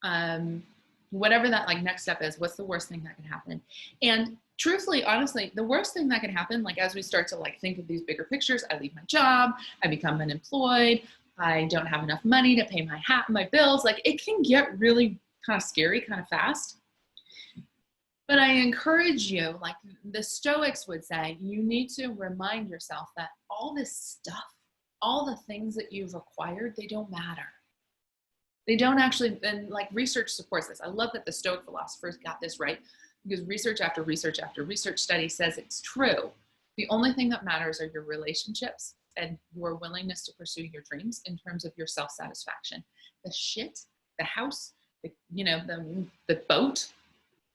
happen? Whatever that like next step is, what's the worst thing that could happen? And truthfully, honestly, the worst thing that could happen, like as we start to like think of these bigger pictures, I leave my job, I become unemployed, I don't have enough money to pay my bills. Like it can get really kind of scary, kind of fast. But I encourage you, like the Stoics would say, you need to remind yourself that all this stuff, all the things that you've acquired, they don't matter. They don't actually, and like research supports this. I love that the Stoic philosophers got this right, because research after research after research study says it's true. The only thing that matters are your relationships and your willingness to pursue your dreams in terms of your self-satisfaction. The shit, the house, the boat,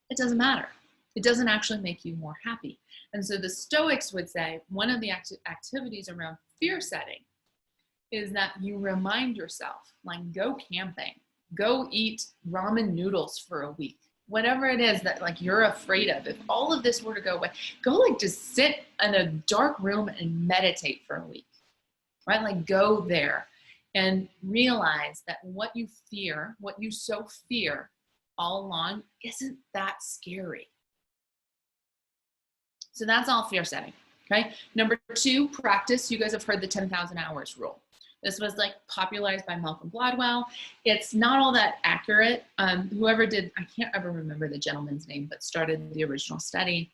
it doesn't matter. It doesn't actually make you more happy. And so the Stoics would say one of the activities around fear setting is that you remind yourself, like go camping, go eat ramen noodles for a week, whatever it is that like you're afraid of. If all of this were to go away, go like just sit in a dark room and meditate for a week, right? Like go there and realize that what you fear, what you so fear all along isn't that scary. So that's all fear setting, okay? Number two, practice. You guys have heard the 10,000 hours rule. This was like popularized by Malcolm Gladwell. It's not all that accurate. Whoever did, I can't ever remember the gentleman's name, but started the original study.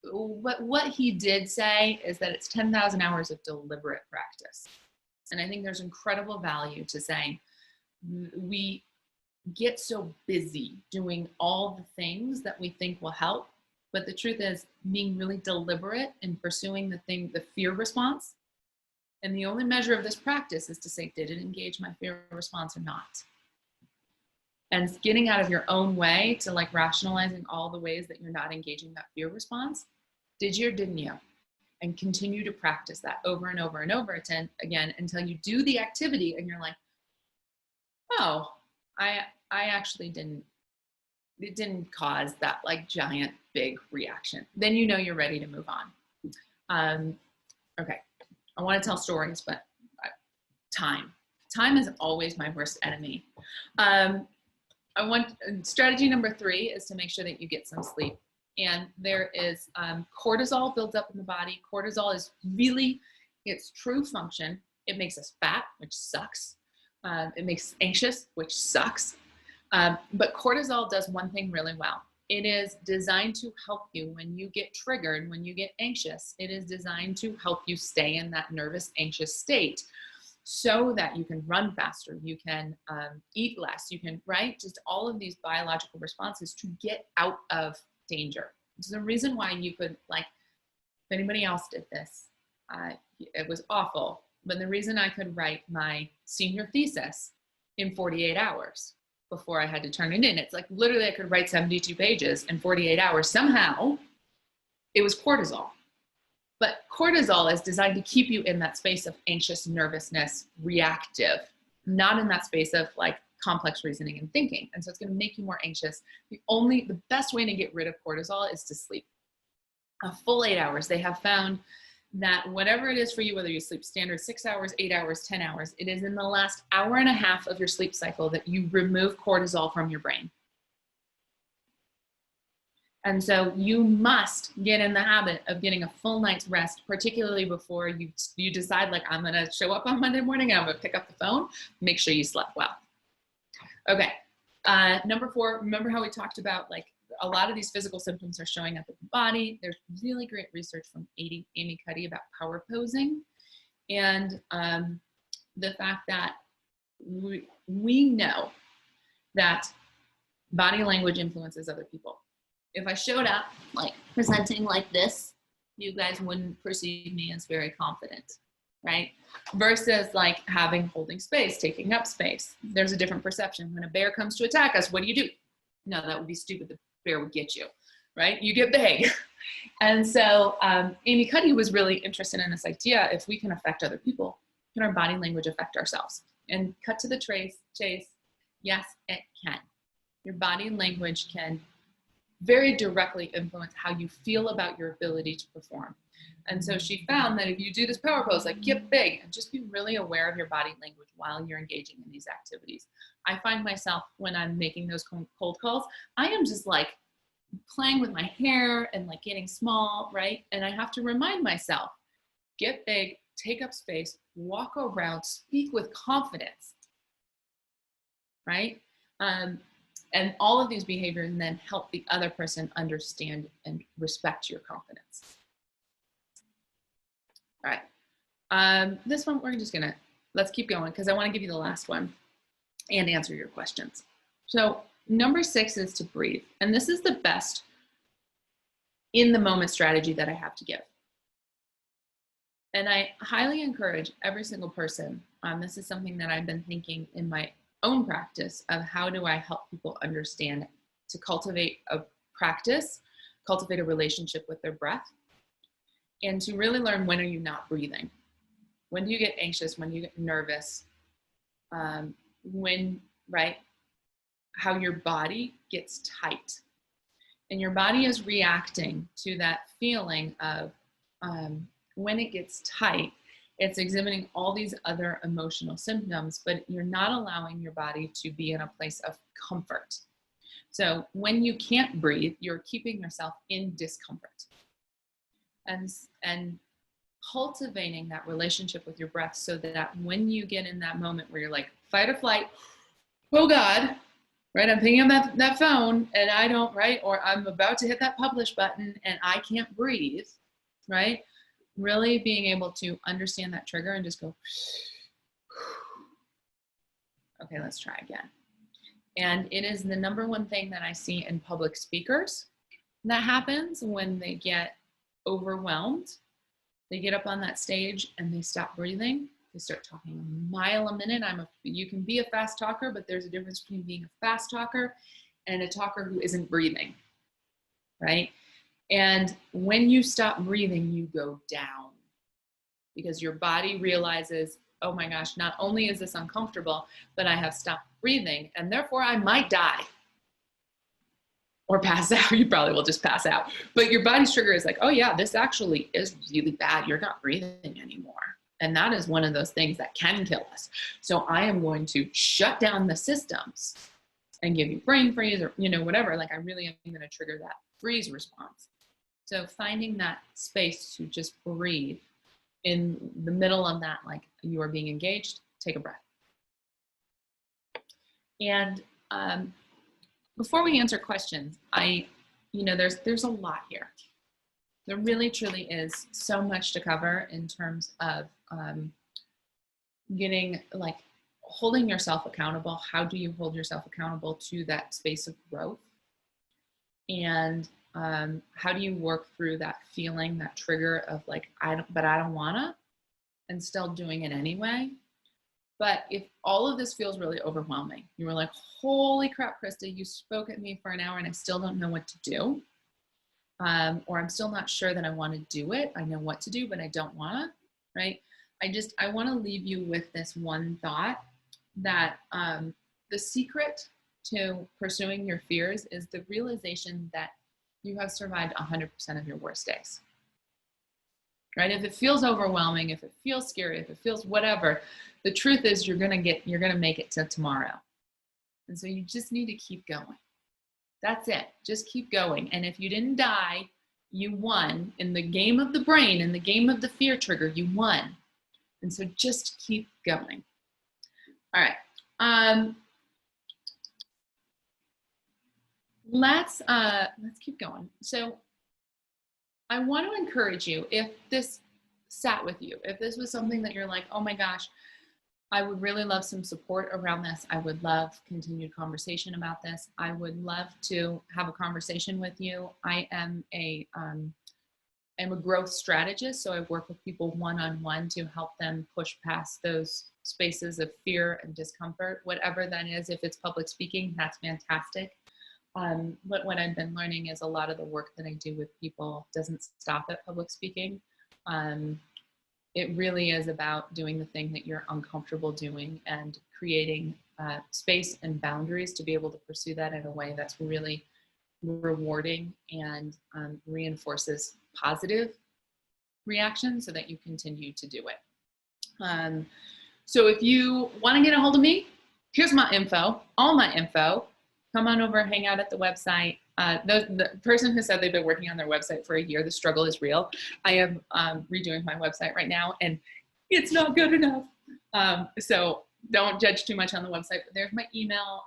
What he did say is that it's 10,000 hours of deliberate practice. And I think there's incredible value to saying we get so busy doing all the things that we think will help. But the truth is being really deliberate in pursuing the fear response. And the only measure of this practice is to say, did it engage my fear response or not? And getting out of your own way to like rationalizing all the ways that you're not engaging that fear response. Did you or didn't you? And continue to practice that over and over and over again until you do the activity and you're like, oh, I actually didn't, it didn't cause that like giant big reaction. Then you know you're ready to move on. Okay, I want to tell stories, but time is always my worst enemy. Strategy number 3 is to make sure that you get some sleep. And there is cortisol builds up in the body. Cortisol is really its true function. It makes us fat, which sucks. It makes us anxious, which sucks. But cortisol does one thing really well. It is designed to help you when you get triggered, when you get anxious. It is designed to help you stay in that nervous, anxious state so that you can run faster, you can eat less, you can, right? Just all of these biological responses to get out of danger. It's the reason why you could, like, if anybody else did this, it was awful. But the reason I could write my senior thesis in 48 hours before I had to turn it in, it's like literally I could write 72 pages in 48 hours. Somehow it was cortisol. But cortisol is designed to keep you in that space of anxious, nervousness, reactive, not in that space of like complex reasoning and thinking. And so it's going to make you more anxious. The best way to get rid of cortisol is to sleep. A full 8 hours. They have found that whatever it is for you, whether you sleep standard 6 hours, 8 hours, 10 hours, it is in the last hour and a half of your sleep cycle that you remove cortisol from your brain. And so you must get in the habit of getting a full night's rest, particularly before you decide, like, I'm going to show up on Monday morning and I'm going to pick up the phone. Make sure you slept well. Okay. Number 4, remember how we talked about, like, a lot of these physical symptoms are showing up in the body. There's really great research from Amy Cuddy about power posing. And the fact that we know that body language influences other people. If I showed up like presenting like this, you guys wouldn't perceive me as very confident, right? Versus like holding space, taking up space. There's a different perception. When a bear comes to attack us, what do? No, that would be stupid. The bear would get you. right? You get big. And so Amy Cuddy was really interested in this idea, if we can affect other people, can our body language affect ourselves? And cut to the chase, yes, it can. Your body language can very directly influence how you feel about your ability to perform. And so she found that if you do this power pose, like get big, and just be really aware of your body language while you're engaging in these activities. I find myself, when I'm making those cold calls, I am just like playing with my hair and like getting small, right? And I have to remind myself, get big, take up space, walk around, speak with confidence, right? And all of these behaviors then help the other person understand and respect your confidence. All right, this one we're just gonna, let's keep going because I wanna give you the last one and answer your questions. So number 6 is to breathe. And this is the best in the moment strategy that I have to give. And I highly encourage every single person, this is something that I've been thinking in my own practice of how do I help people understand to cultivate a practice, cultivate a relationship with their breath, and to really learn when are you not breathing? When do you get anxious? When do you get nervous? When, right? How your body gets tight. And your body is reacting to that feeling of when it gets tight, it's exhibiting all these other emotional symptoms, but you're not allowing your body to be in a place of comfort. So when you can't breathe, you're keeping yourself in discomfort. And cultivating that relationship with your breath so that when you get in that moment where you're like, fight or flight, oh God, right? I'm picking up that phone and I don't, right? Or I'm about to hit that publish button and I can't breathe, right? Really being able to understand that trigger and just go, okay, let's try again. And it is the number one thing that I see in public speakers that happens when they get overwhelmed. They get up on that stage and they stop breathing. They start talking a mile a minute. You can be a fast talker, but there's a difference between being a fast talker and a talker who isn't breathing, right? And when you stop breathing, you go down because your body realizes, oh my gosh, not only is this uncomfortable, but I have stopped breathing and therefore I might die or pass out. You probably will just pass out. But your body's trigger is like, oh yeah, this actually is really bad. You're not breathing anymore. And that is one of those things that can kill us. So I am going to shut down the systems and give you brain freeze or, whatever. Like I really am going to trigger that freeze response. So finding that space to just breathe in the middle of that, like you are being engaged, take a breath. And before we answer questions, there's a lot here. There really truly is so much to cover in terms of holding yourself accountable. How do you hold yourself accountable to that space of growth? And how do you work through that feeling, that trigger of like, I don't wanna, and still doing it anyway? But if all of this feels really overwhelming, you were like, holy crap, Krista, you spoke at me for an hour and I still don't know what to do. Or I'm still not sure that I want to do it. I know what to do, but I don't want to, right? I want to leave you with this one thought that the secret to pursuing your fears is the realization that you have survived 100% of your worst days, right? If it feels overwhelming, if it feels scary, if it feels whatever, the truth is you're going to make it to tomorrow. And so you just need to keep going. That's it. Just keep going. And if you didn't die, you won. In the game of the brain, in the game of the fear trigger, you won. And so just keep going. All right. Let's keep going. So I want to encourage you, if this sat with you, if this was something that you're like, oh my gosh, I would really love some support around this. I would love continued conversation about this. I would love to have a conversation with you. I am a growth strategist, so I work with people one-on-one to help them push past those spaces of fear and discomfort, whatever that is. If it's public speaking, that's fantastic. what I've been learning is a lot of the work that I do with people doesn't stop at public speaking. It really is about doing the thing that you're uncomfortable doing and creating space and boundaries to be able to pursue that in a way that's really rewarding and reinforces positive reaction so that you continue to do it. So if you want to get a hold of me, here's my info, all my info. Come on over, hang out at the website. The person who said they've been working on their website for a year, the struggle is real. I am redoing my website right now and it's not good enough. So don't judge too much on the website, but there's my email.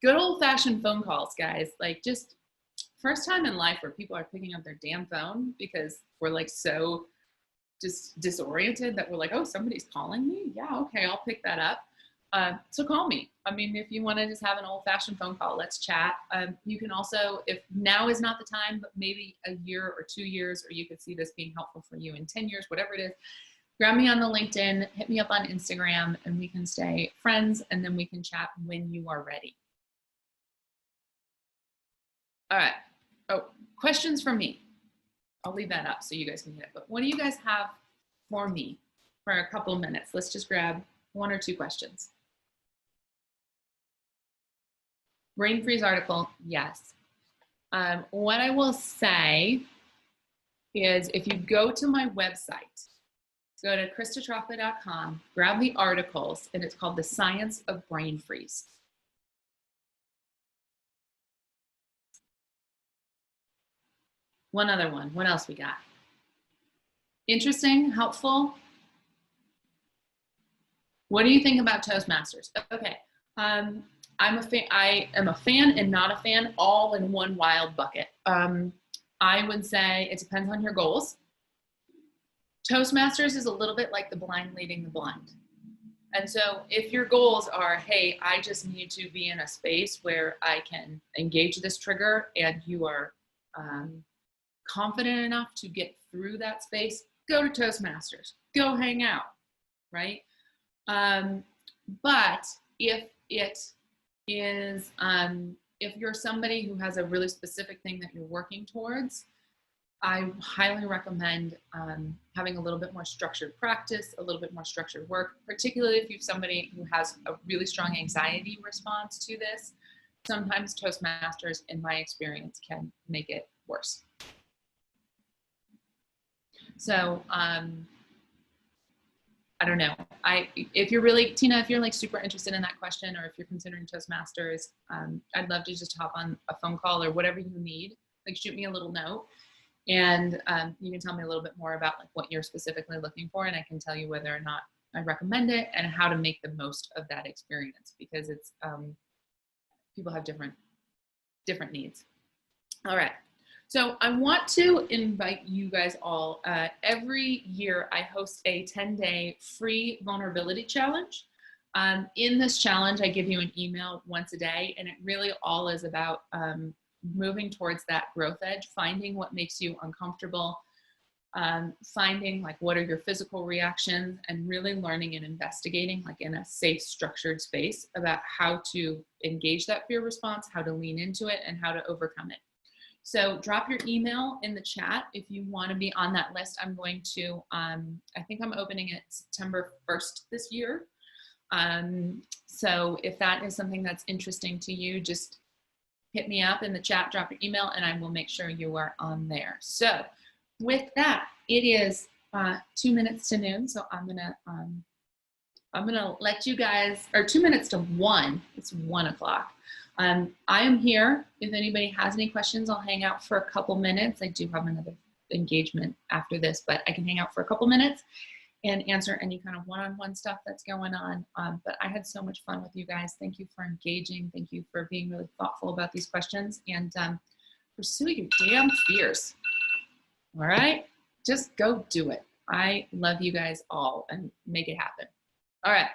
Good old fashioned phone calls, guys. Like just first time in life where people are picking up their damn phone because we're like so just disoriented that we're like, oh, somebody's calling me? Yeah, okay, I'll pick that up. So call me. I mean, if you want to just have an old-fashioned phone call, let's chat. You can also, if now is not the time, but maybe a year or 2 years, or you could see this being helpful for you in 10 years, whatever it is, grab me on the LinkedIn, hit me up on Instagram, and we can stay friends, and then we can chat when you are ready. All right. Oh, questions from me. I'll leave that up so you guys can get it. But what do you guys have for me for a couple of minutes? Let's just grab 1 or 2 questions. Brain freeze article, yes. What I will say is if you go to my website, go to kristatrockley.com, grab the articles, and it's called The Science of Brain Freeze. One other one. What else we got? Interesting, helpful. What do you think about Toastmasters? Okay, I am a fan and not a fan, all in one wild bucket. I would say it depends on your goals. Toastmasters is a little bit like the blind leading the blind. And so if your goals are, hey, I just need to be in a space where I can engage this trigger and you are confident enough to get through that space, go to Toastmasters, go hang out, right? But if it is, if you're somebody who has a really specific thing that you're working towards, I highly recommend having a little bit more structured practice, a little bit more structured work, particularly if you're somebody who has a really strong anxiety response to this. Sometimes Toastmasters, in my experience, can make it worse. So I don't know. If you're really, Tina, if you're like super interested in that question, or if you're considering Toastmasters, I'd love to just hop on a phone call or whatever you need. Like shoot me a little note, and you can tell me a little bit more about like what you're specifically looking for, and I can tell you whether or not I recommend it and how to make the most of that experience, because it's people have different needs. All right. So I want to invite you guys all. Every year I host a 10-day free vulnerability challenge. In this challenge, I give you an email once a day, and it really all is about moving towards that growth edge, finding what makes you uncomfortable, finding like what are your physical reactions, and really learning and investigating like in a safe, structured space about how to engage that fear response, how to lean into it, and how to overcome it. So drop your email in the chat if you want to be on that list. I'm going to, I think I'm opening it September 1st this year. So if that is something that's interesting to you, just hit me up in the chat, drop your email, and I will make sure you are on there. So with that, it is 2 minutes to noon. So I'm gonna let you guys, or 2 minutes to 1, it's 1 o'clock. I am here. If anybody has any questions, I'll hang out for a couple minutes. I do have another engagement after this, but I can hang out for a couple minutes and answer any kind of one-on-one stuff that's going on. But I had so much fun with you guys. Thank you for engaging. Thank you for being really thoughtful about these questions, and pursue your damn fears. All right? Just go do it. I love you guys all, and make it happen. All right.